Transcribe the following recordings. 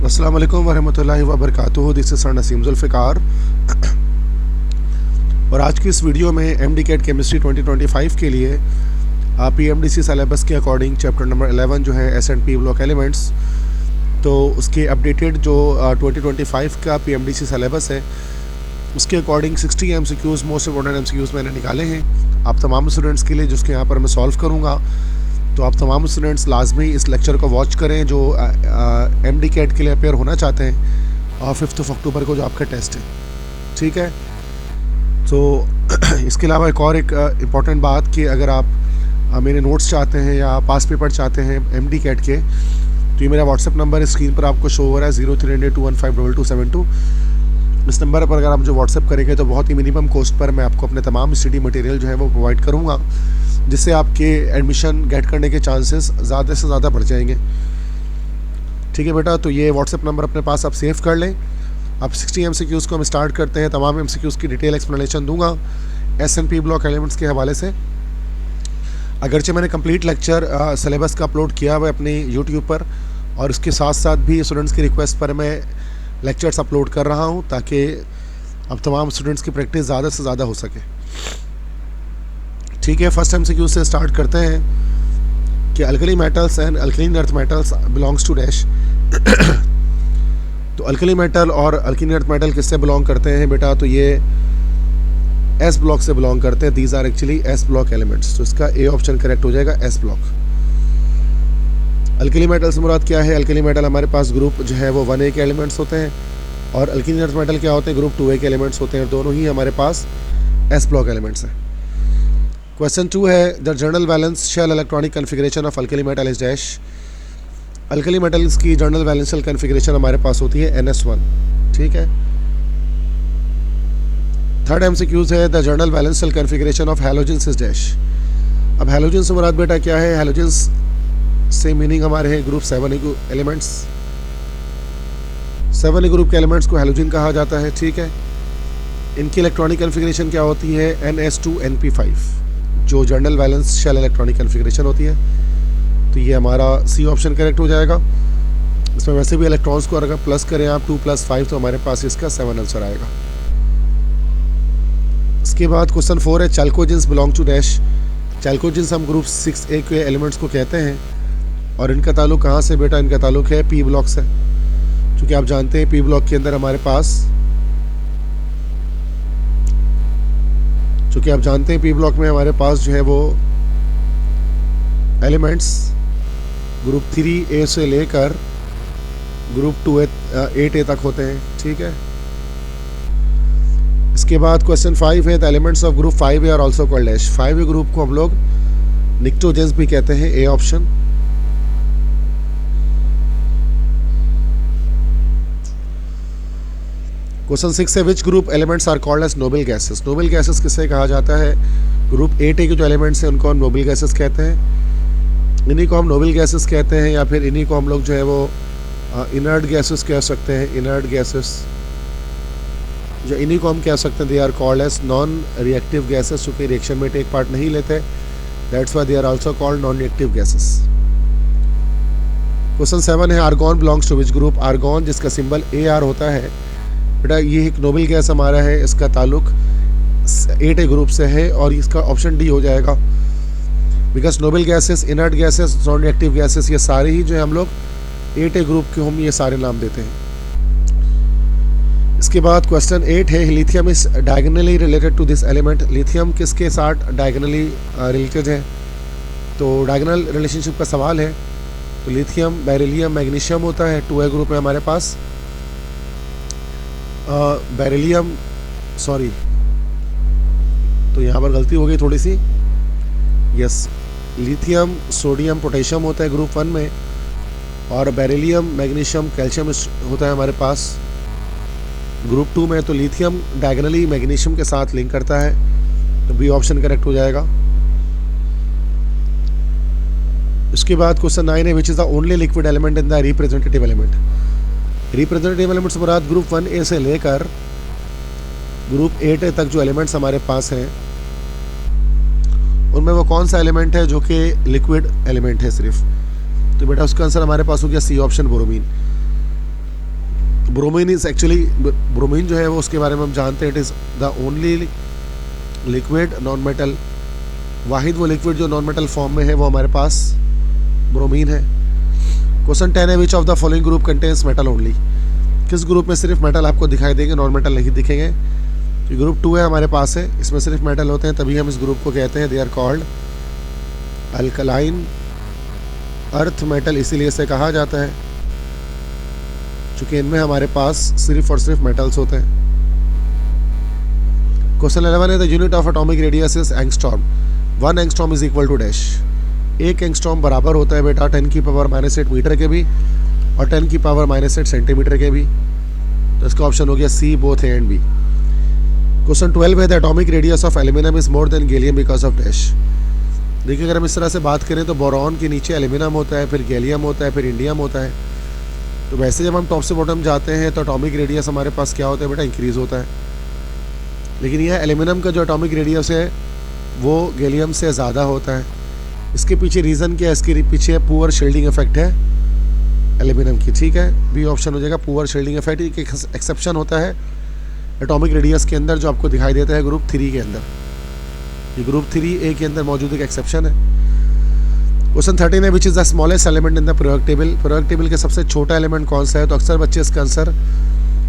अस्सलाम वालेकुम वरहमतुल्लाहि वबरकातुहू। This is sir Naseem Zulfiqar और आज की इस वीडियो में एमडी कैट केमिस्ट्री 2025 के लिए पीएमडीसी सिलेबस के अकॉर्डिंग चैप्टर नंबर 11 जो है एस&पी ब्लॉक एलिमेंट्स, तो उसके अपडेटेड जो 2025 का पीएमडीसी सिलेबस है उसके according 60 MCQs most important MCQs मैंने निकाले हैं आप तमाम स्टूडेंट्स के लिए, जिसके यहाँ पर मैं सॉल्व करूँगा। तो आप तमाम स्टूडेंट्स लाजमी इस लेक्चर को वॉच करें जो एमडी कैट के लिए अपेयर होना चाहते हैं और 5 अक्टूबर को जो आपका टेस्ट है, ठीक है। तो इसके अलावा एक और इम्पॉर्टेंट बात कि अगर आप मेरे नोट्स चाहते हैं या पास पेपर चाहते हैं एमडी कैट के, तो ये मेरा व्हाट्सएप नंबर है, स्क्रीन पर आपको शो हो रहा है 0382152272। इस नंबर पर अगर आप मुझे व्हाट्सएप करेंगे तो बहुत ही मिनिमम कॉस्ट पर मैं आपको अपने तमाम स्टडी मटेरियल जो है वो प्रोवाइड करूँगा, जिससे आपके एडमिशन गेट करने के चांसेस ज़्यादा से ज़्यादा बढ़ जाएंगे, ठीक है बेटा। तो ये व्हाट्सएप नंबर अपने पास आप सेव कर लें। अब 60 एमसीक्यूज़ को हम स्टार्ट करते हैं। तमाम एमसीक्यूज़ की डिटेल एक्सप्लेनेशन दूंगा एस&पी ब्लॉक एलिमेंट्स के हवाले से। अगरचे मैंने कंप्लीट लेक्चर सिलेबस का अपलोड किया हुआ है अपनी यूट्यूब पर, और इसके साथ साथ भी स्टूडेंट्स की रिक्वेस्ट पर मैं लेक्चर्स अपलोड कर रहा हूँ ताकि अब तमाम स्टूडेंट्स की प्रैक्टिस ज़्यादा से ज़्यादा हो सके, ठीक है। फर्स्ट एमसीक्यू से स्टार्ट करते हैं कि alkali metals and alkaline earth metals belongs to dash. तो अल्कली मेटल और अल्कलीन अर्थ मेटल किससे बिलोंग करते हैं बेटा? तो ये एस ब्लॉक से बिलोंग करते हैं। These are actually s block elements. तो इसका ए ऑप्शन करेक्ट हो जाएगा, एस ब्लॉक। अल्कली मेटल से मुराद क्या है? अल्कली मेटल हमारे पास ग्रुप जो है वो 1A के एलिमेंट्स होते हैं, और अल्कलीन अर्थ मेटल क्या होते हैं? ग्रुप 2A के एलिमेंट्स होते हैं। दोनों ही हमारे पास एस ब्लॉक एलिमेंट्स हैं। क्वेश्चन 2 है the general valence shell electronic configuration of alkali metal is dash. Alkali metals की जनरल वैलेंशियल कन्फिग्रेशन हमारे पास होती है NS1, ठीक है। थर्ड एमसीक्यूज है the general valential configuration of halogens is dash. अब हैलोजन से मुराद बेटा क्या है? हैलोजेंस से मीनिंग हमारे हैं group 7A elements. 7A group के एलिमेंट्स को हैलोजन कहा जाता है, ठीक है। इनकी इलेक्ट्रॉनिक कन्फिग्रेशन क्या होती है? NS2NP5 जो general valence shell electronic configuration होती है। तो ये हमारा सी ऑप्शन करेक्ट हो जाएगा। इसमें वैसे भी इलेक्ट्रॉन्स को अगर प्लस करें आप 2 + 5 तो हमारे पास इसका 7 आंसर आएगा। इसके बाद क्वेश्चन 4 है chalcogens belong to dash. Chalcogens हम ग्रुप 6A के एलिमेंट्स को कहते हैं, और इनका ताल्लुक कहाँ से बेटा? इनका ताल्लुक है पी ब्लॉक से। क्योंकि आप जानते हैं पी ब्लॉक के अंदर हमारे पास पी ब्लॉक में हमारे पास जो है वो एलिमेंट्स ग्रुप 3A से लेकर ग्रुप 8A तक होते हैं, ठीक है। इसके बाद क्वेश्चन 5 है the elements of group 5A are also called dash. 5A group को हम लोग निक्टोजेंस भी कहते हैं, ए ऑप्शन। क्वेश्चन 6 है which group elements are called as noble gases. Noble gases किसे कहा जाता है? ग्रुप 8A के जो एलिमेंट्स हैं उनको हम नोबल गैसेस कहते हैं। इन्हीं को हम नोबल गैसेस कहते हैं, या फिर इन्हीं को हम लोग जो है वो इनर्ट गैसेस कह सकते हैं। इनर्ट गैसेस जो इन्हीं को हम कह सकते हैं they are called as non reactive gases, चूँकि रिएक्शन में टेक पार्ट नहीं लेते, that's why they are also called non reactive gases. Question 7 है argon belongs to which group. Argon जिसका सिंबल AR होता है बेटा, ये एक नोबल गैस हमारा है, इसका ताल्लुक 8A ग्रुप से है, और इसका ऑप्शन डी हो जाएगा। Because noble gases, inert gases, non reactive gases ये सारे ही जो है हम लोग 8A ग्रुप के हम ये सारे नाम देते हैं। इसके बाद क्वेश्चन 8 है lithium is diagonally related to this element. Lithium किसके साथ डायगोनली रिलेटेड है? तो डायगोनल रिलेशनशिप का सवाल है। तो लिथियम बेरिलियम मैग्नीशियम होता है 2A ग्रुप में हमारे पास। बेरिलियम सॉरी, तो यहाँ पर गलती हो गई थोड़ी सी। यस, लिथियम सोडियम पोटेशियम होता है ग्रुप 1 में, और बेरिलियम मैग्नीशियम कैल्शियम होता है हमारे पास ग्रुप 2 में। तो लिथियम डायगोनली मैग्नीशियम के साथ लिंक करता है, तो बी ऑप्शन करेक्ट हो जाएगा। इसके बाद क्वेश्चन 9 है which is the only liquid element in the representative element. Representative elements Murad group 1A से लेकर ग्रुप 8A तक जो एलिमेंट्स हमारे पास हैं उनमें वो कौन सा एलिमेंट है जो कि लिक्विड एलिमेंट है सिर्फ? तो बेटा उसका आंसर हमारे पास हो गया C option, bromine. Bromine is actually, bromine जो है वो उसके बारे में हम जानते हैं, it is the only liquid non metal, वाहिद वो लिक्विड जो नॉन मेटल फॉर्म में है वो हमारे पास ब्रोमीन है। क्वेश्चन 10 है, which of the following group contains metal only, किस ग्रुप में सिर्फ मेटल आपको दिखाई देंगे, नॉन मेटल नहीं दिखेंगे। तो ग्रुप 2 है हमारे पास है, इसमें सिर्फ मेटल होते हैं, तभी हम इस ग्रुप को कहते हैं they are called alkaline earth metal, इसीलिए इसे कहा जाता है चूँकि इनमें हमारे पास सिर्फ और सिर्फ मेटल्स होते हैं। क्वेश्चन 11 है, the unit of atomic radius is angstrom, 1 angstrom is equal to dash, 1 angstrom बराबर होता है बेटा 10 की पावर -8 मीटर के भी और 10 की पावर -8 सेंटीमीटर के भी। तो इसका ऑप्शन हो गया C, both A and B. Question 12 है, the atomic radius of aluminium is more than gallium because of dash. देखिए अगर हम इस तरह से बात करें तो बोरॉन के नीचे एल्यूमिनियम होता है, फिर गैलियम होता है, फिर इंडियम होता है। तो वैसे जब हम टॉप से बॉटम जाते हैं तो एटॉमिक रेडियस हमारे पास क्या होता है बेटा, इंक्रीज़ होता है। लेकिन यह एल्यूमिनियम का जो एटॉमिक रेडियस है वो गैलियम से ज़्यादा होता है। इसके पीछे रीज़न क्या है, इसके पीछे पुअर शील्डिंग इफेक्ट है एल्यूमिनियम की, ठीक है, बी ऑप्शन हो जाएगा, पुअर शील्डिंग इफेक्ट। एक एक्सेप्शन होता है एटॉमिक रेडियस के अंदर जो आपको दिखाई देता है ग्रुप 3 के अंदर, ये ग्रुप 3A के अंदर मौजूद एक एक्सेप्शन है। क्वेश्चन 13 है, which is the smallest element in the periodic table, periodic table के सबसे छोटा एलिमेंट कौन सा है। तो अक्सर बच्चे इसका आंसर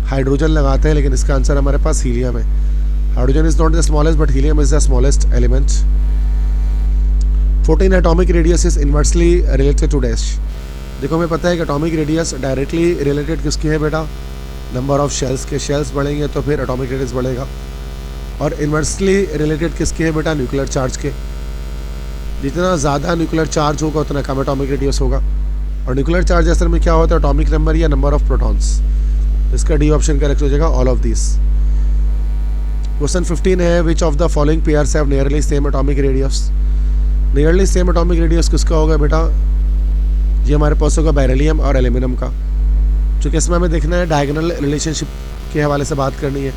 हाइड्रोजन लगाते हैं, लेकिन इसका आंसर हमारे पास हीलियम है। Hydrogen is not the smallest but helium is the smallest element. 14 atomic radius is inversely related to dash. देखो हमें पता है कि एटॉमिक रेडियस डायरेक्टली रिलेटेड किसकी है बेटा, नंबर ऑफ शेल्स के, शेल्स बढ़ेंगे तो फिर एटॉमिक रेडियस बढ़ेगा। और इन्वर्सली रिलेटेड किसके है बेटा, न्यूक्लियर चार्ज के। जितना ज़्यादा न्यूक्लियर चार्ज होगा उतना कम एटॉमिक रेडियस होगा। और न्यूक्लियर चार्ज असल में क्या होता है, एटॉमिक नंबर या नंबर ऑफ प्रोटॉन्स। इसका डी ऑप्शन करेक्ट हो जाएगा, ऑल ऑफ दिस। क्वेश्चन 15 है, which of the following pairs have nearly same atomic radius. Nearly same atomic radius किसका होगा बेटा, ये हमारे पास होगा बेरिलियम और एल्यूमिनियम का। चूँकि इसमें हमें देखना है डायगोनल रिलेशनशिप के हवाले से बात करनी है।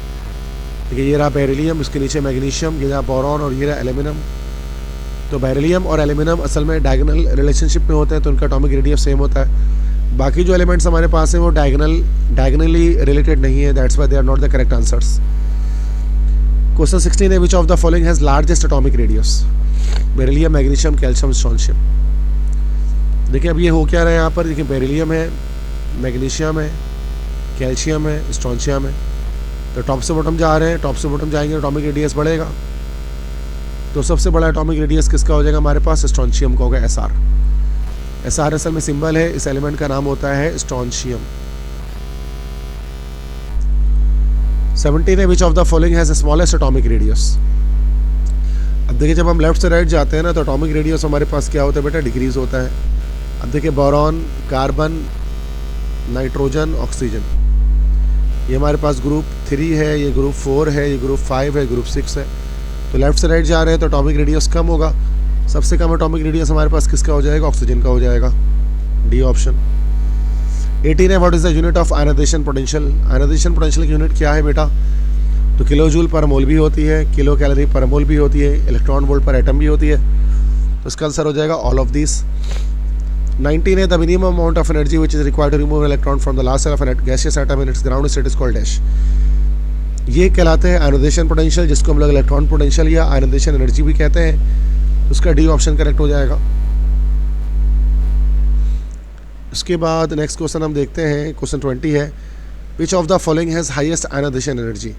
देखिए ये रहा बेरिलियम, इसके नीचे मैग्नीशियम, ये रहा बोरॉन और ये रहा एल्यूमिनियम। तो बेरिलियम और एल्यूमिनियम असल में डायगोनल रिलेशनशिप में होते हैं, तो उनका एटॉमिक रेडियस सेम होता है। बाकी जो एलिमेंट्स हमारे पास हैं वो डायगोनली रिलेटेड नहीं है, that's why they are not the correct answers. Question 16 है, which of the following has largest atomic radius. Beryllium, magnesium, calcium, strontium. देखिए अब ये हो क्या रहा है यहाँ पर, देखिए बेरिलियम है, मैग्नीशियम है, कैल्शियम है, स्ट्रोंशियम है। तो टॉप से बॉटम जा रहे हैं, टॉप से बॉटम जाएंगे एटॉमिक रेडियस बढ़ेगा। तो सबसे बड़ा एटॉमिक रेडियस किसका हो जाएगा हमारे पास, स्ट्रोंशियम का होगा, एसआर। एसआर असल में सिंबल है, इस एलिमेंट का नाम होता है स्ट्रोंशियम। 17 है, which of the following has smallest atomic radius. अब देखिए जब हम लेफ्ट से राइट जाते हैं ना तो एटॉमिक रेडियस हमारे पास क्या होता है बेटा, डिक्रीज होता है। अब देखिए बोरॉन, कार्बन, नाइट्रोजन, ऑक्सीजन, ये हमारे पास ग्रुप 3 है, ये ग्रुप 4 है, ये ग्रुप 5 है, ग्रुप 6 है। तो लेफ्ट से राइट जा रहे हैं तो एटॉमिक रेडियस कम होगा। सबसे कम एटॉमिक रेडियस हमारे पास किसका हो जाएगा, ऑक्सीजन का हो जाएगा, डी ऑप्शन। 18 है, what is the unit of ionization potential. Ionization potential की यूनिट क्या है बेटा, तो किलो जूल पर मोल भी होती है, किलो कैलोरी पर मोल भी होती है, इलेक्ट्रॉन वोल्ट पर एटम भी होती है। तो इसका आंसर हो जाएगा ऑल ऑफ दिस। 19 है, the minimum amount of energy which is required to remove electron from the last shell of an gaseous atom in its ground state is called dash. ये कहलाते हैं आयनाइजेशन पोटेंशियल, जिसको हम लोग electron potential या ionization energy भी कहते हैं। उसका डी ऑप्शन करेक्ट हो जाएगा। उसके बाद नेक्स्ट क्वेश्चन हम देखते हैं, क्वेश्चन 20 है, which of the following has highest ionization energy.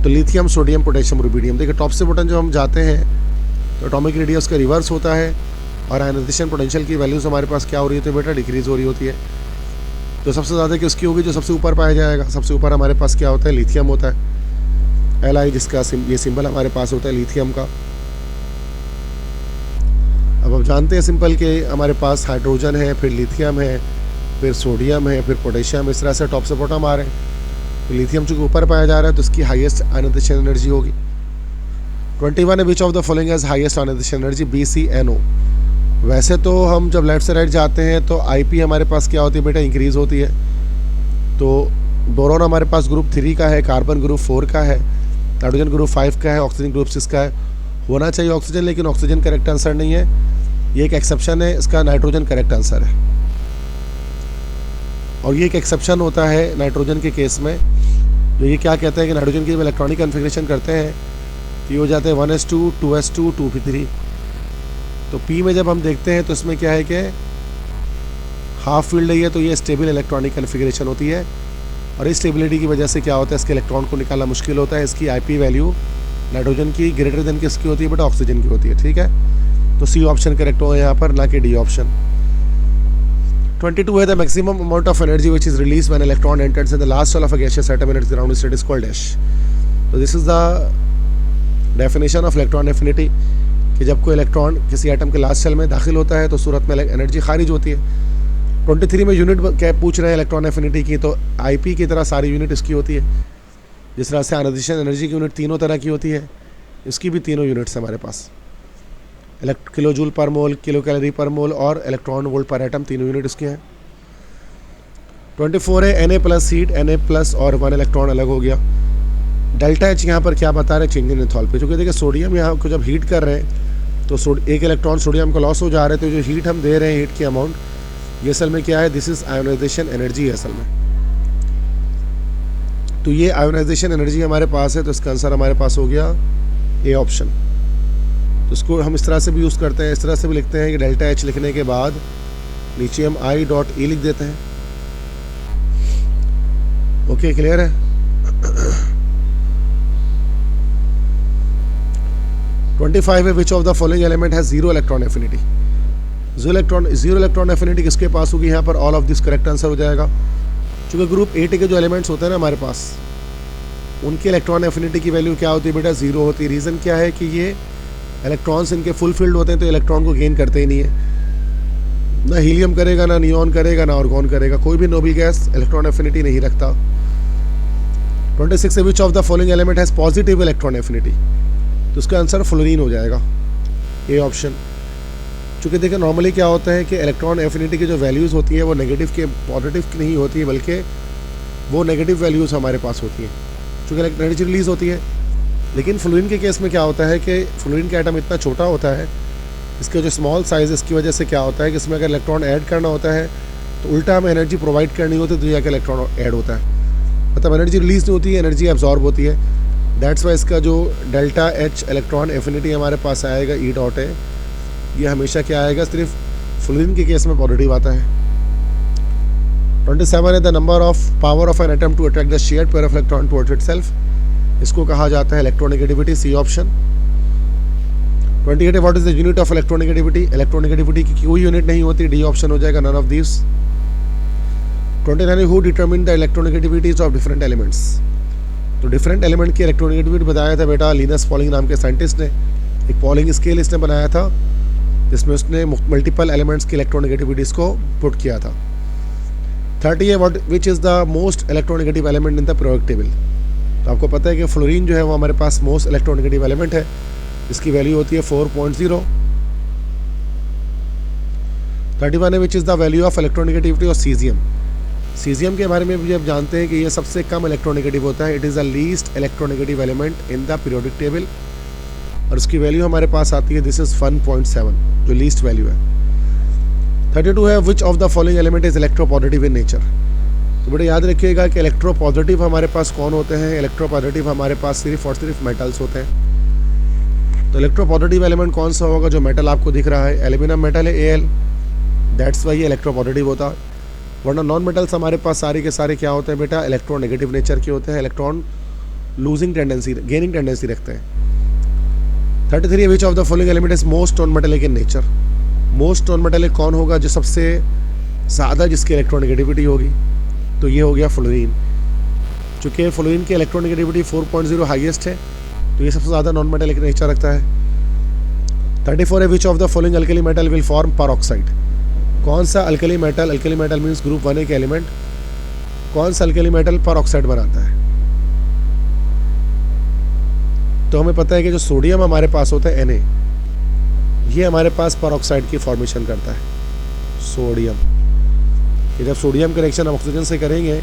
तो लिथियम, सोडियम, पोटेशियम, रुबिडियम। देखिए टॉप से बटन जो हम जाते हैं तो एटॉमिक रेडियस का रिवर्स होता है और आयनाइजेशन पोटेंशियल की वैल्यूज़ हमारे पास क्या हो रही होती है बेटा, डिक्रीज हो रही होती है। तो सबसे ज़्यादा किसकी होगी, जो सबसे ऊपर पाया जाएगा। सबसे ऊपर हमारे पास क्या होता है, लिथियम होता है, Li, जिसका ये सिंबल हमारे पास होता है लिथियम का। अब हम जानते हैं सिंपल के हमारे पास हाइड्रोजन है, फिर लिथियम है, फिर सोडियम है, फिर पोटेशियम, इस तरह से टॉप से बॉटम आ रहे हैं। तो लिथियम चूँकि ऊपर पाया जा रहा है तो इसकी हाईएस्ट आयनाइजेशन एनर्जी होगी। 21 है, which of the following has highest ionization energy, BCNO। वैसे तो हम जब लेफ्ट से राइट जाते हैं तो IP हमारे पास क्या होती है बेटा, इंक्रीज़ होती है। तो बोरॉन हमारे पास ग्रुप 3 का है, कार्बन ग्रुप 4 का है, नाइट्रोजन ग्रुप 5 का है, ऑक्सीजन ग्रुप 6 का है। होना चाहिए ऑक्सीजन, लेकिन ऑक्सीजन करेक्ट आंसर नहीं है, ये एक एक्सेप्शन है, इसका नाइट्रोजन करेक्ट आंसर है। और ये एक एक्सेप्शन होता है नाइट्रोजन के केस में। तो ये क्या कहता है कि नाइट्रोजन की जब इलेक्ट्रॉनिक कन्फिग्रेशन करते हैं तो ये हो जाते हैं 1s2 2s2 2p3। तो P में जब हम देखते हैं तो इसमें क्या है कि हाफ फील्ड है, तो ये स्टेबल इलेक्ट्रॉनिक कन्फिग्रेशन होती है, और इस स्टेबिलिटी की वजह से क्या होता है, इसके इलेक्ट्रॉन को निकालना मुश्किल होता है। इसकी IP वैल्यू नाइट्रोजन की ग्रेटर देन किसकी होती है बेटा, ऑक्सीजन की होती है। ठीक है, तो C ऑप्शन करेक्ट होगा यहाँ पर, ना कि D ऑप्शन। 22 है the maximum amount of energy which is release when electron enters in the last shell of a gaseous atom in its ground state is called dash. तो this is the definition of electron affinity, कि जब कोई electron किसी atom के last shell में दाखिल होता है तो सूरत में एनर्जी खारिज होती है। 23 में यूनिट क्या पूछ रहे हैं इलेक्ट्रॉन एफिनिटी की, तो IP की तरह सारी यूनिट इसकी होती है। जिस तरह से आयनाइजेशन एनर्जी की यूनिट तीनों तरह की होती है, इसकी भी तीनों यूनिट्स हमारे पास, किलो जूल पर मोल, किलो कैलोरी पर मोल और इलेक्ट्रॉन वोल्ट पर एटम, तीनों यूनिट इसके हैं। 24 है Na plus heat, Na plus और 1 इलेक्ट्रॉन अलग हो गया। डेल्टा H यहाँ पर क्या बता रहे हैं, चेंज इन एंथैल्पी। क्योंकि देखिए सोडियम यहाँ को जब हीट कर रहे हैं तो एक इलेक्ट्रॉन सोडियम को लॉस हो जा रहे हैं, तो जो हीट हम दे रहे हैं, हीट की अमाउंट, ये असल में क्या है, दिस इज आयोनाइजेशन एनर्जी है असल में। तो ये आयोनाइजेशन एनर्जी हमारे पास है, तो इसका आंसर हमारे पास हो गया A ऑप्शन। तो इसको हम इस तरह से भी यूज़ करते हैं, इस तरह से भी लिखते हैं कि डेल्टा H लिखने के बाद नीचे हम I.E लिख देते हैं। ओके, क्लियर है। 25 है which of the following element has zero electron affinity. Zero electron affinity किसके पास होगी, यहाँ पर all of this correct answer हो जाएगा। चूँकि ग्रुप 8 के जो एलिमेंट्स होते हैं ना हमारे पास, उनके इलेक्ट्रॉन एफिनिटी की वैल्यू क्या होती है बेटा, जीरो होती है। रीज़न क्या है कि ये इलेक्ट्रॉन्स इनके फुल फील्ड होते हैं, तो इलेक्ट्रॉन को गेन करते ही नहीं है। ना हीलियम करेगा, ना नियॉन करेगा, ना आर्गॉन करेगा, कोई भी नोबल गैस इलेक्ट्रॉन एफिनिटी नहीं रखता। 26 है which of the following element has positive electron affinity. तो उसका आंसर फ्लोरीन हो जाएगा, A ऑप्शन। चूँकि देखिए नॉर्मली क्या होता है कि इलेक्ट्रॉन एफिनिटी की जो वैल्यूज़ होती है वो नेगेटिव के पॉजिटिव की नहीं होती है, बल्कि वो नेगेटिव वैल्यूज़ हमारे पास होती हैं, चूँकि एनर्जी रिलीज होती है। लेकिन फ्लोरीन के केस में क्या होता है कि फ्लोरीन का एटम इतना छोटा होता है, इसके जो स्मॉल साइज़, इसकी वजह से क्या होता है कि इसमें अगर इलेक्ट्रॉन ऐड करना होता है तो उल्टा हमें एनर्जी प्रोवाइड करनी होती है, तो जाकर इलेक्ट्रॉन ऐड होता है, मतलब एनर्जी रिलीज नहीं होती है, एनर्जी एब्जॉर्ब होती है। दैट्स वाई इसका जो डेल्टा H इलेक्ट्रॉन एफिनिटी हमारे पास आएगा E.A, ये हमेशा क्या आएगा, सिर्फ फ्लोरीन के केस में पॉजिटिव आता है। 27 है the number of power of an atom to attract the shared pair of electron towards itself. इसको कहा जाता है इलेक्ट्रोनेगेटिविटी, C ऑप्शन। 28 है व्हाट इज द यूनिट ऑफ इलेक्ट्रोनेगेटिविटी। इलेक्ट्रोनेगेटिविटी की कोई यूनिट नहीं होती, D ऑप्शन हो जाएगा, none of this. 29 who determine the electronegativities of different elements. तो डिफरेंट एलिमेंट की इलेक्ट्रोनेगेटिविटी बताया था बेटा लिनस पॉलिंग नाम के साइंटिस्ट ने, एक पॉलिंग स्केल इसने बनाया था जिसमें उसने मल्टीपल एलिमेंट्स की इलेक्ट्रोनेगेटिविटीज़ को पुट किया था। 30 है what which is the most electronegative element in the periodic table. तो आपको पता है कि फ्लोरीन जो है वो हमारे पास मोस्ट इलेक्ट्रोनेगेटिव एलिमेंट है, इसकी वैल्यू होती है 4.0। 31 है which is the value of electronegativity of caesium. Caesium के बारे में भी आप जानते हैं कि ये सबसे कम इलेक्ट्रोनेगेटिव होता है, it is the least electronegative element in the periodic table, और उसकी वैल्यू हमारे पास आती है, दिस इज़ 1.7 जो लीस्ट वैल्यू है। 32 है which of the following element is electropositive in nature. तो बेटा याद रखिएगा कि इलेक्ट्रोपॉजिटिव हमारे पास कौन होते हैं, इलेक्ट्रोपॉजिटिव हमारे पास सिर्फ और सिर्फ मेटल्स होते हैं। तो इलेक्ट्रोपॉजिटिव एलिमेंट कौन सा होगा, जो मेटल आपको दिख रहा है, एल्यूमिनियम मेटल है Al, दैट्स वाई ये इलेक्ट्रोपॉजिटिव होता है। वरना नॉन मेटल्स हमारे पास सारे के सारे क्या होते हैं बेटा, इलेक्ट्रोनेगेटिव नेचर के होते हैं, electron losing tendency, gaining tendency रखते हैं। 33 विच of the following element is most non metallic in nature. Most non metallic कौन होगा, जो सबसे ज़्यादा जिसकी इलेक्ट्रोनेगेटिविटी होगी, तो ये हो गया फ्लोरीन। चूँकि फ्लोरीन की इलेक्ट्रोनेगेटिविटी 4.0 हाईएस्ट है, तो ये सबसे ज़्यादा नॉन मेटेलिक नेचर रखता है। 34 है which of the following alkali metal will form peroxide. कौन सा अल्कली मेटल मीन्स ग्रुप 1 के एलिमेंट, कौन सा अल्कली मेटल पेरोक्साइड बनाता है। तो हमें पता है कि जो सोडियम हमारे पास होता है Na, ये हमारे पास पेरोक्साइड की फॉर्मेशन करता है, सोडियम। कि जब सोडियम का रिएक्शन हम ऑक्सीजन से करेंगे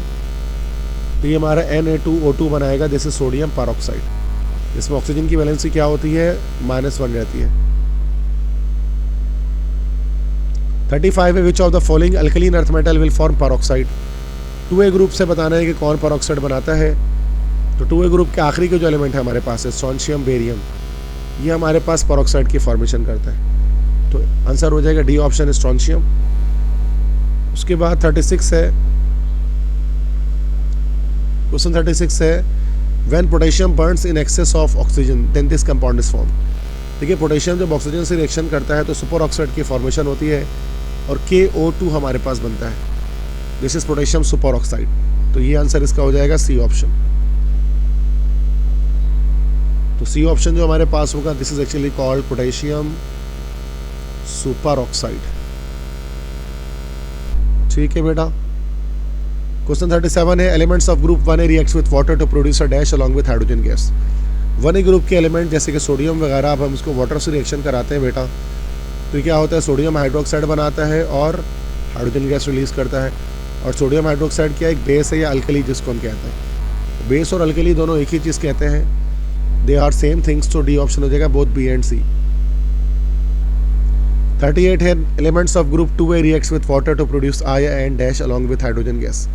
तो ये हमारा Na2O2 बनाएगा, दिस इज सोडियम पेरोक्साइड। इसमें ऑक्सीजन की वैलेंसी क्या होती है, -1 रहती है। 35 है which of the following alkaline earth metal will form peroxide. 2A group से बताना है कि कौन पेरोक्साइड बनाता है। तो 2A ग्रुप के आखिरी के जो एलिमेंट है हमारे पास है स्ट्रोंशियम बेरियम, ये हमारे पास पेरोक्साइड की फॉर्मेशन करता है। तो आंसर हो जाएगा डी ऑप्शन स्ट्रोंशियम। उसके बाद 36 है, क्वेश्चन 36 है when potassium burns in excess of oxygen then this compound is form. देखिए पोटेशियम जब ऑक्सीजन से रिएक्शन करता है तो सुपर ऑक्साइड की फॉर्मेशन होती है और KO2 हमारे पास बनता है, this is potassium super oxide. तो ये आंसर इसका हो जाएगा सी ऑप्शन। तो सी ऑप्शन जो हमारे पास होगा this is actually called potassium super oxide. ठीक है बेटा। क्वेश्चन 37 है elements of group 1A reacts with water to produce a dash along with hydrogen gas. 1A group के एलिमेंट जैसे कि सोडियम वगैरह, अब हम इसको वाटर से रिएक्शन कराते हैं बेटा, तो क्या होता है सोडियम हाइड्रोक्साइड बनाता है और हाइड्रोजन गैस रिलीज करता है। और सोडियम हाइड्रोक्साइड क्या एक बेस है या अल्कली जिसको हम कहते हैं। बेस और अल्कली दोनों एक ही चीज़ कहते हैं, दे आर सेम थिंग्स। तो डी ऑप्शन हो जाएगा बोथ बी एंड सी। 38 है elements of group 2A reacts with water to produce I and dash along with hydrogen gas.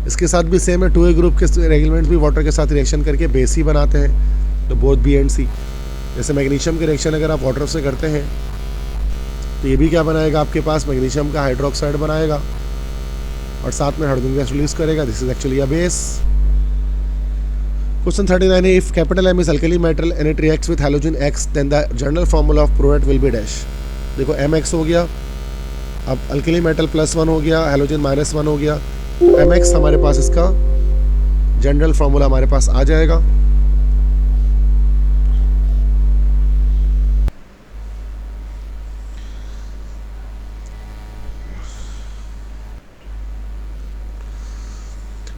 इसके साथ भी सेम है, 2A ग्रुप के एलिमेंट्स भी वाटर के साथ रिएक्शन करके बेस ही बनाते हैं, तो बोथ बी एंड सी। जैसे मैग्नीशियम की रिएक्शन अगर आप वाटर से करते हैं तो ये भी क्या बनाएगा आपके पास मैग्नीशियम का हाइड्रोक्साइड बनाएगा और साथ में हाइड्रोजन गैस रिलीज करेगा, this is actually a base. Question 39 है if capital M is alkali metal and it reacts with halogen X then the general formula of product will be dash. देखो MX हो गया, अब alkali metal +1 हो गया, halogen -1 हो गया, MX हमारे पास इसका जनरल फार्मूला हमारे पास आ जाएगा।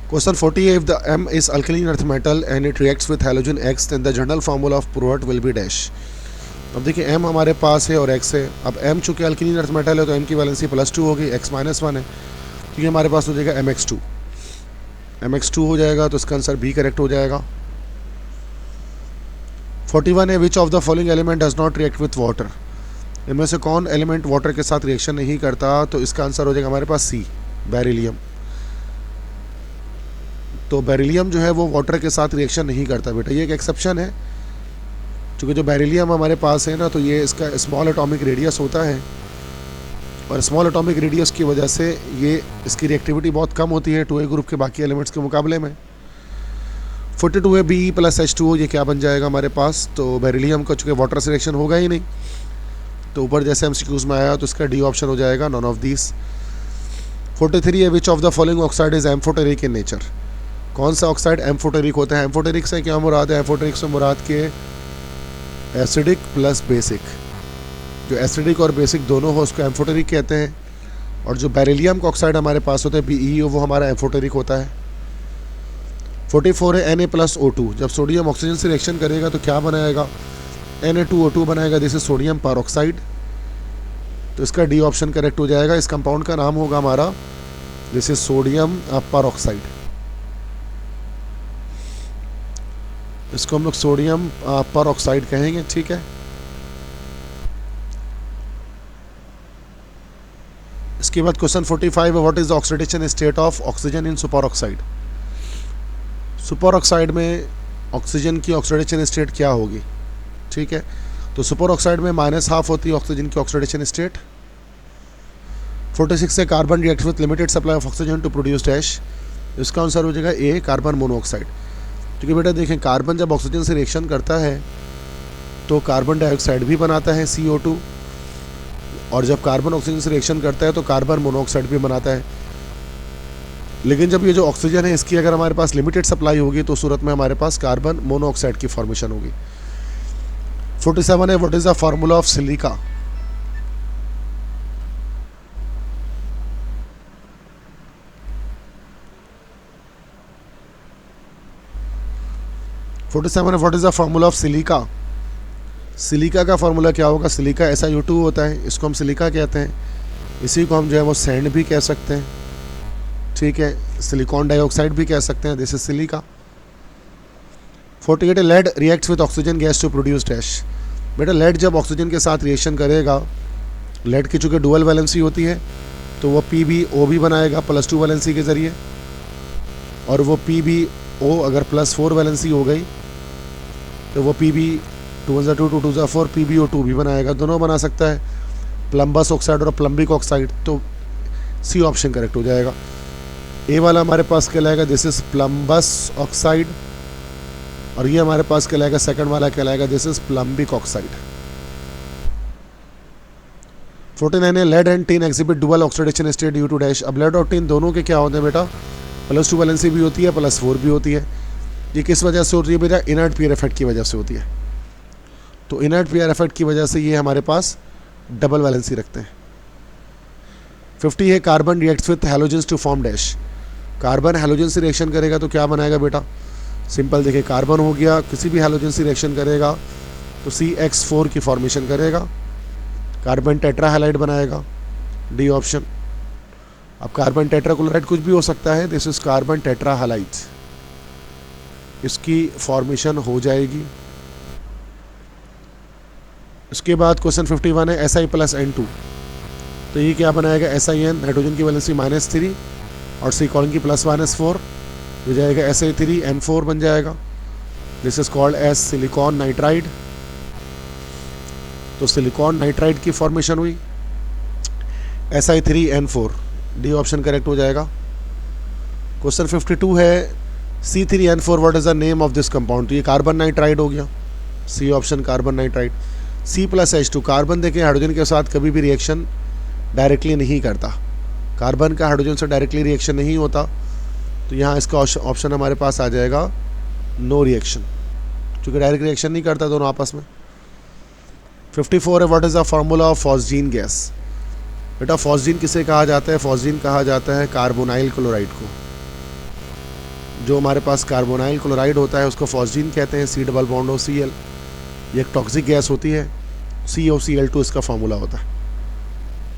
Question 40 if the M is alkaline earth metal and it reacts with halogen X then the general formula of ProArt will be dash। अब देखिए M हमारे पास है और X है। अब M चूँकि अल्कलीन अर्थ मेटल है तो M की वैलेंसी +2 होगी, X -1 है, तो ये हमारे पास हो जाएगा MX2। MX2 हो जाएगा तो इसका आंसर B करेक्ट हो जाएगा। 41 है which of the following element does not react with water. इनमें से कौन एलिमेंट वाटर के साथ रिएक्शन नहीं करता, तो इसका आंसर हो जाएगा हमारे पास C बेरिलियम। तो बेरिलियम जो है वो वाटर के साथ रिएक्शन नहीं करता बेटा, ये एक एक्सेप्शन है। क्योंकि जो बेरिलियम हमारे पास है ना तो ये इसका स्मॉल एटॉमिक रेडियस होता है और स्मॉल एटॉमिक रेडियस की वजह से ये इसकी रिएक्टिविटी बहुत कम होती है 2A ग्रुप के बाकी एलिमेंट्स के मुकाबले में। 42 है Be + H2O, ये क्या बन जाएगा हमारे पास, तो बेरिलियम का चूँकि वाटर से रिएक्शन होगा ही नहीं, तो ऊपर जैसे MCQs में आया तो इसका डी ऑप्शन हो जाएगा नॉन ऑफ दीज। 43 है which of the following oxide is amphoteric in nature. कौन सा ऑक्साइड एम्फोटेरिक होता है। एम्फोटेरिक से क्या मुराद है, एम्फोटेरिक से मुराद के एसिडिक प्लस बेसिक, जो एसिडिक और बेसिक दोनों हो उसको एम्फोटेरिक कहते हैं। और जो बेरिलियम का ऑक्साइड हमारे पास होता है BeO वो हमारा एम्फोटेरिक होता है। 44 है Na+O2, जब सोडियम ऑक्सीजन से रिएक्शन करेगा तो क्या बनाएगा, Na2O2 बनाएगा, दिस इज सोडियम परऑक्साइड। तो इसका डी ऑप्शन करेक्ट हो जाएगा। इस कंपाउंड का नाम होगा हमारा दिस इज सोडियम परऑक्साइड। इसको हम लोग सोडियम परऑक्साइड कहेंगे, ठीक है। इसके बाद क्वेश्चन 45 है what is the oxidation state of oxygen in super oxide. Super oxide में ऑक्सीजन की ऑक्सीडेशन स्टेट क्या होगी, ठीक है। तो सुपर ऑक्साइड में -½ होती है ऑक्सीजन की ऑक्सीडेशन स्टेट। 46 से carbon reacts with limited supply of oxygen to produce dash. इसका आंसर हो जाएगा ए कार्बन मोनोऑक्साइड। क्योंकि बेटा देखें कार्बन जब ऑक्सीजन से रिएक्शन करता है तो कार्बन डाइऑक्साइड भी बनाता है CO2, और जब कार्बन ऑक्सीजन से रिएक्शन करता है तो कार्बन मोनोऑक्साइड भी बनाता है। लेकिन जब ये जो ऑक्सीजन है इसकी अगर हमारे पास लिमिटेड सप्लाई होगी तो सूरत में हमारे पास कार्बन मोनोऑक्साइड की फॉर्मेशन होगी। 47 है what is the formula of silica. What is the formula of silica. Silica का फार्मूला क्या होगा, सिलिका SiO2 होता है, इसको हम सिलिका कहते हैं। इसी को हम जो है वो सैंड भी कह सकते हैं, ठीक है, सिलिकॉन डाइऑक्साइड भी कह सकते हैं, this is silica. 48 lead reacts with oxygen gas to produce dash. बेटा लेड जब ऑक्सीजन के साथ रिएक्शन करेगा, लेड की चूँकि डुअल वैलेंसी होती है तो वो PbO भी बनाएगा +2 वैलेंसी के ज़रिए, और वो PbO अगर +4 वैलेंसी हो गई तो वो Pb 2 1 2 2 2 4 PbO2 भी बनाएगा, दोनों बना सकता है, प्लम्बस ऑक्साइड और प्लम्बिक ऑक्साइड। तो सी ऑप्शन करेक्ट हो जाएगा। ए वाला हमारे पास कहलाएगा दिस इज प्लम्बस ऑक्साइड, और ये हमारे पास कहलाएगा सेकंड वाला कहलाएगा दिस इज प्लम्बिक ऑक्साइड। 49 है lead and tin exhibit dual oxidation state due to dash. अब लेड और टिन दोनों के क्या होते हैं बेटा, +2 वैलेंसी भी होती है, +4 भी होती है। ये किस वजह से होती है बेटा, इनर्ट पीयर इफेक्ट की वजह से होती है। तो इनर्ट पीयर इफेक्ट की वजह से ये हमारे पास डबल वैलेंसी रखते हैं। 50 है carbon reacts with halogens to form dash. Carbon halogen से रिएक्शन करेगा तो क्या बनाएगा बेटा, सिंपल देखिए, कार्बन हो गया, किसी भी हैलोजन से रिएक्शन करेगा तो CH4 की फॉर्मेशन करेगा, कार्बन टेट्राहैलाइड बनाएगा, डी ऑप्शन। अब कार्बन टेट्राक्लोराइड कुछ भी हो सकता है, दिस इज कार्बन टेट्राहैलाइड, इसकी फॉर्मेशन हो जाएगी। इसके बाद क्वेश्चन 51 है Si+N2। तो ये क्या बनाएगा, SiN नाइट्रोजन की वैलेंसी -3 और सिलिकॉन की +4 हो जाएगा, Si3N4 बन जाएगा। This is called as silicon nitride. तो सिलिकॉन नाइट्राइड की फॉर्मेशन हुई, Si3N4, डी ऑप्शन करेक्ट हो जाएगा। क्वेश्चन 52 है C3N4 what is the name of this compound. तो ये कार्बन नाइट्राइड हो गया, C option carbon nitride. C+H2 carbon देखिए हाइड्रोजन के साथ कभी भी रिएक्शन डायरेक्टली नहीं करता, कार्बन का हाइड्रोजन से डायरेक्टली रिएक्शन नहीं होता, तो यहाँ इसका ऑप्शन हमारे पास आ जाएगा नो रिएक्शन, क्योंकि डायरेक्ट रिएक्शन नहीं करता दोनों आपस में। 54 है what is the formula of phosgene gas. बेटा फॉस्जीन किसे कहा जाता है, फॉस्जीन कहा जाता है कार्बोनाइल क्लोराइड को। जो हमारे पास कार्बोनाइल क्लोराइड होता है उसको फॉस्जीन कहते हैं, C डबल बॉन्ड OCl। ये एक टॉक्सिक गैस होती है, COCl2 इसका फार्मूला होता है,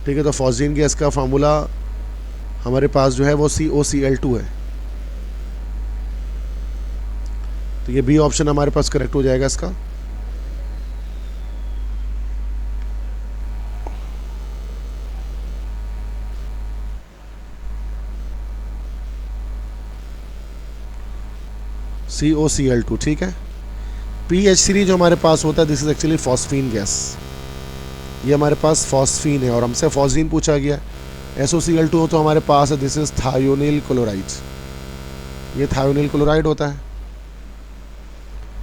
ठीक है। तो फॉस्जीन गैस का फार्मूला हमारे पास जो है वो COCl2 है। तो ये बी ऑप्शन हमारे पास करेक्ट हो जाएगा इसका। COCl2, ठीक है। PH3 जो हमारे पास होता है this is actually phosphine gas, ये हमारे पास फॉस्फीन है और हमसे फॉस्फीन पूछा गया। SOCl2 हो तो हमारे पास है दिस इज थायोनिल क्लोराइड, ये थायोनिल क्लोराइड होता है।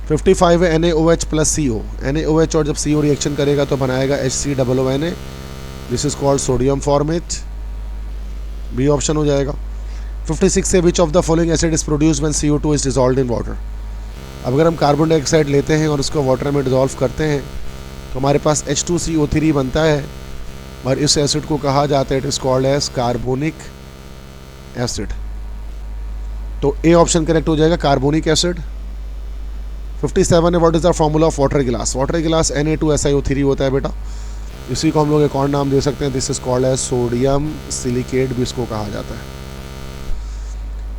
55 है NaOH + CO। NaOH और जब CO रिएक्शन करेगा तो बनाएगा HCOONA, this is called sodium formate, B option हो जाएगा। 56 है which of the following acid is produce when CO2 is dissolved in water. अब अगर हम कार्बन डाइऑक्साइड लेते हैं और उसको वाटर में डिसॉल्व करते हैं तो हमारे पास H2CO3 बनता है और इस एसिड को कहा जाता है it is called as carbonic acid. तो ए ऑप्शन करेक्ट हो जाएगा, कार्बोनिक एसिड। 57 है what is the formula of water गिलास। वाटर गिलास Na2SiO3 होता है बेटा, इसी को हम लोग एक और नाम दे सकते हैं, this is called as sodium silicate भी इसको कहा जाता है।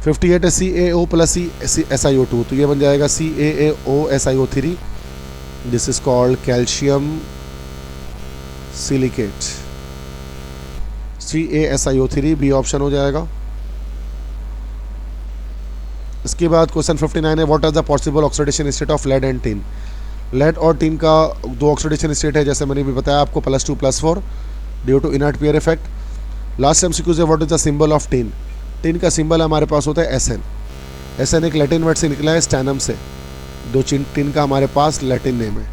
58 है CaO + SiO2, तो ये बन जाएगा CaOSiO3, this is called calcium silicate, CaSiO3, B option हो जाएगा। इसके बाद क्वेश्चन 59 है what are the possible oxidation state of lead and tin. Lead और टिन का दो ऑक्सीडेशन स्टेट है, जैसे मैंने भी बताया आपको, +2 +4 due to inert pair effect. Last MCQ है what is the symbol of tin. Tin का सिंबल हमारे पास होता है SN। SN एक लैटिन वर्ड से निकला है, स्टैनम से, दो टिन का हमारे पास लैटिन नेम है,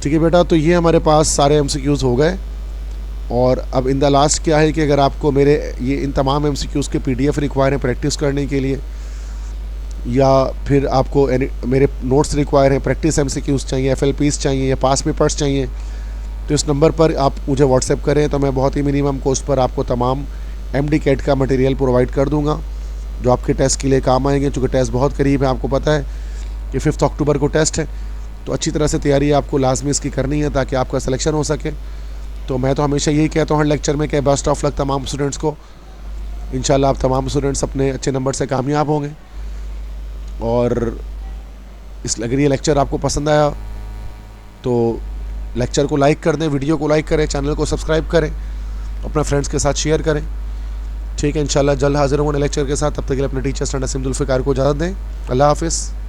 ठीक है बेटा। तो ये हमारे पास सारे MCQs हो गए। और अब इन द लास्ट क्या है कि अगर आपको मेरे ये इन तमाम MCQs के PDF रिक्वायर हैं प्रैक्टिस करने के लिए, या फिर आपको मेरे नोट्स रिक्वायर हैं, प्रैक्टिस MCQs चाहिए, FLPs चाहिए या पास पेपर्स चाहिए, तो इस नंबर पर आप मुझे व्हाट्सएप करें तो मैं बहुत ही मिनिमम कॉस्ट पर आपको तमाम MD-CAT का मटेरियल प्रोवाइड कर दूंगा जो आपके टेस्ट के लिए काम आएंगे। चूँकि टेस्ट बहुत करीब है, आपको पता है कि 5 अक्टूबर को टेस्ट है, तो अच्छी तरह से तैयारी आपको लाजमी इसकी करनी है ताकि आपका सिलेक्शन हो सके। तो मैं तो हमेशा यही कहता हूँ हर लेक्चर में कि बेस्ट ऑफ लक तमाम स्टूडेंट्स को। इंशाल्लाह आप तमाम स्टूडेंट्स अपने अच्छे नंबर से कामयाब होंगे। और अगर ये लेक्चर आपको पसंद आया तो लेक्चर को लाइक कर दें, वीडियो को लाइक करें, चैनल को सब्सक्राइब करें, अपने फ्रेंड्स के साथ शेयर करें, ठीक है, इंशाल्लाह जल्द हाजिर होंगे लेक्चर के साथ। तब तक के लिए अपने टीचर स्टूडेंट नसीम जुल्फ़िकार को इजाज़त दें। अल्लाह हाफ़िज़।